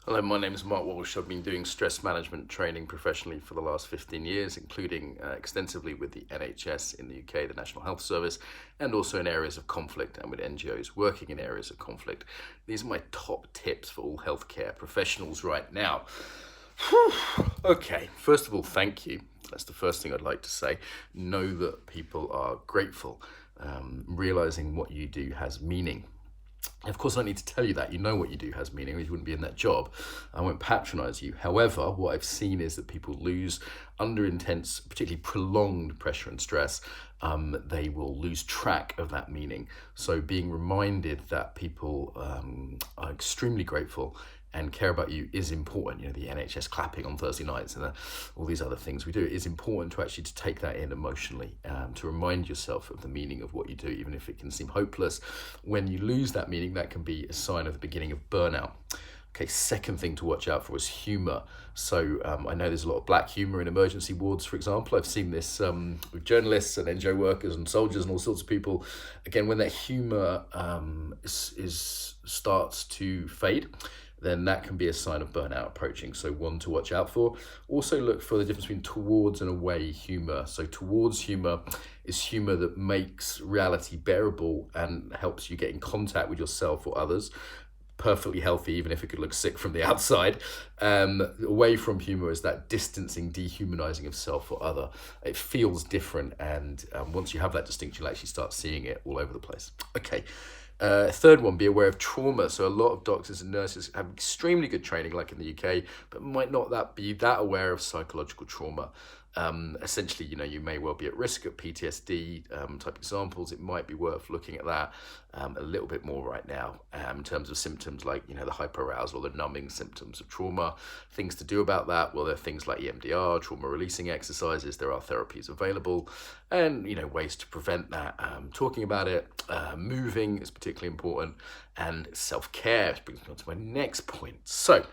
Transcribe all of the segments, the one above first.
Hello, my name is Mark Walsh. I've been doing stress management training professionally for the last 15 years, including extensively with the NHS in the UK, the National Health Service, and also in areas of conflict and with NGOs working in areas of conflict. These are my top tips for all healthcare professionals right now. Whew. Okay, first of all, thank you. That's the first thing I'd like to say. Know that people are grateful. Realizing what you do has meaning. Of course, I don't need to tell you that. You know what you do has meaning, or you wouldn't be in that job. I won't patronize you. However, what I've seen is that people lose, under intense, particularly prolonged pressure and stress, they will lose track of that meaning. So being reminded that people are extremely grateful and care about you is important. You know, the NHS clapping on Thursday nights and all these other things we do. It is important to actually to take that in emotionally, to remind yourself of the meaning of what you do, even if it can seem hopeless. When you lose that meaning, that can be a sign of the beginning of burnout. Okay, second thing to watch out for is humour. So I know there's a lot of black humour in emergency wards, for example. I've seen this with journalists and NGO workers and soldiers and all sorts of people. Again, when that humour starts to fade, then that can be a sign of burnout approaching. So one to watch out for. Also look for the difference between towards and away humour. So towards humour is humour that makes reality bearable and helps you get in contact with yourself or others. Perfectly healthy, even if it could look sick from the outside. Away from humour is that distancing, dehumanizing of self or other. It feels different, and once you have that distinction, you'll actually start seeing it all over the place. Okay. Third one, be aware of trauma. So a lot of doctors and nurses have extremely good training, like in the UK, but might not be that aware of psychological trauma. Essentially, you may well be at risk of PTSD type examples. It might be worth looking at that a little bit more right now in terms of symptoms like, the hyperarousal, the numbing symptoms of trauma. Things to do about that, well, there are things like EMDR, trauma releasing exercises. There are therapies available and, ways to prevent that. Talking about it, moving is particularly important, and self-care, which brings me on to my next point. So,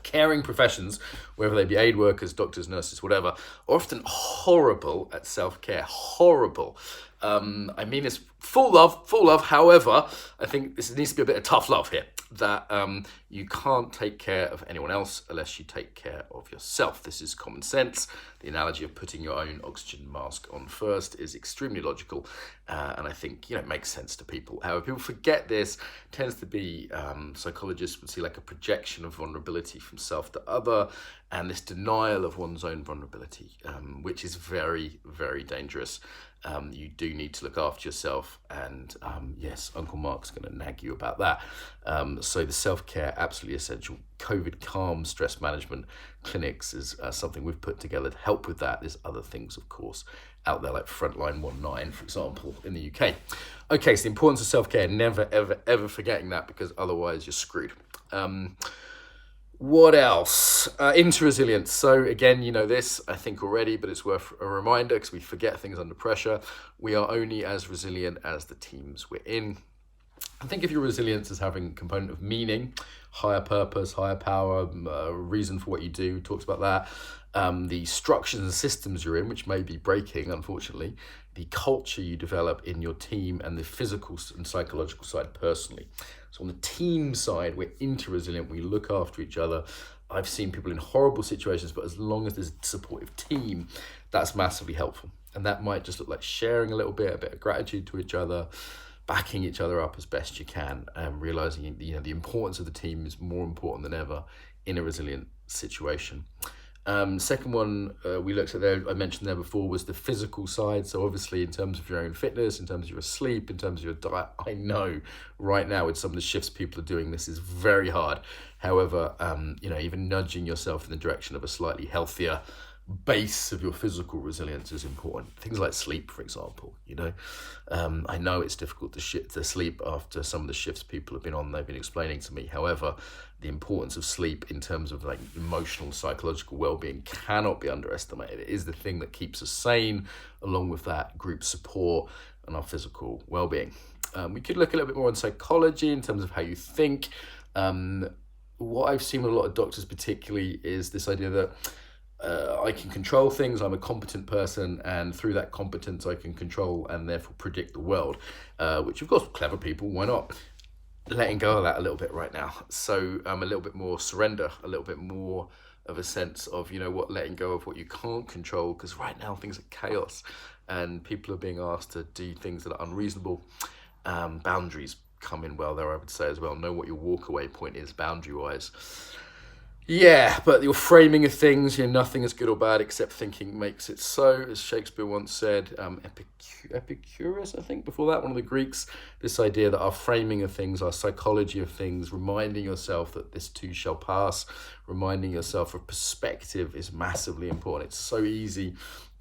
caring professions, whether they be aid workers, doctors, nurses, whatever, are often horrible at self-care. Horrible. I mean, it's full love. However, I think this needs to be a bit of tough love here, that you can't take care of anyone else unless you take care of yourself. This is common sense. The analogy of putting your own oxygen mask on first is extremely logical, and I think it makes sense to people. However, people forget this. It tends to be psychologists would see like a projection of vulnerability from self to other, and this denial of one's own vulnerability, which is very, very dangerous. You do need to look after yourself, and yes, Uncle Mark's going to nag you about that. So the self-care, absolutely essential. COVID calm stress management clinics is something we've put together to help with that. There's other things, of course, out there like Frontline 19, for example, in the UK. Okay, so the importance of self-care, never, ever, ever forgetting that, because otherwise you're screwed. What else? Into resilience. So again, you know this, I think already, but it's worth a reminder because we forget things under pressure. We are only as resilient as the teams we're in. I think of your resilience as having a component of meaning, higher purpose, higher power, reason for what you do. We talked about that. The structures and systems you're in, which may be breaking, unfortunately, the culture you develop in your team, and the physical and psychological side personally. So on the team side, we're inter-resilient. We look after each other. I've seen people in horrible situations, but as long as there's a supportive team, that's massively helpful. And that might just look like sharing a bit of gratitude to each other, backing each other up as best you can, and realizing the importance of the team is more important than ever in a resilient situation. Second one we looked at there, I mentioned there before, was the physical side. So obviously in terms of your own fitness, in terms of your sleep, in terms of your diet, I know right now with some of the shifts people are doing, this is very hard. However, even nudging yourself in the direction of a slightly healthier base of your physical resilience is important. Things like sleep, for example, I know it's difficult to sleep after some of the shifts people have been on, they've been explaining to me. However, the importance of sleep in terms of like emotional, psychological well-being cannot be underestimated. It is the thing that keeps us sane, along with that group support and our physical well-being. We could look a little bit more on psychology in terms of how you think. What I've seen with a lot of doctors particularly is this idea that I can control things, I'm a competent person, and through that competence I can control and therefore predict the world, which of course, clever people, why not? letting go of that a little bit right now. So a little bit more surrender, a little bit more of a sense of, you know what, letting go of what you can't control, because right now things are chaos and people are being asked to do things that are unreasonable. Boundaries come in well there, I would say, as well. Know what your walk away point is boundary wise. Yeah, but your framing of things, nothing is good or bad except thinking makes it so, as Shakespeare once said. Epicurus, I think, before that, one of the Greeks, this idea that our framing of things, our psychology of things, reminding yourself that this too shall pass, reminding yourself of perspective is massively important. It's so easy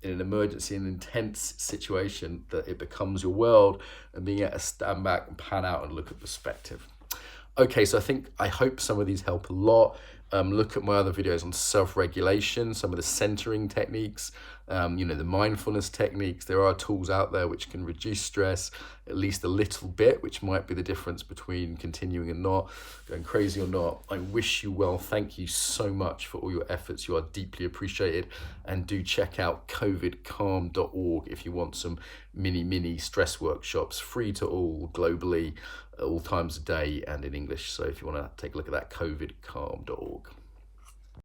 in an emergency, an intense situation, that it becomes your world, and being able to stand back and pan out and look at perspective. Okay, so I hope some of these help a lot. Look at my other videos on self-regulation, some of the centering techniques, the mindfulness techniques. There are tools out there which can reduce stress at least a little bit, which might be the difference between continuing and not, going crazy or not. I wish you well. Thank you so much for all your efforts. You are deeply appreciated. And do check out covidcalm.org if you want some mini stress workshops, free to all globally, all times of day and in English. So if you want to take a look at that, covidcalm.org.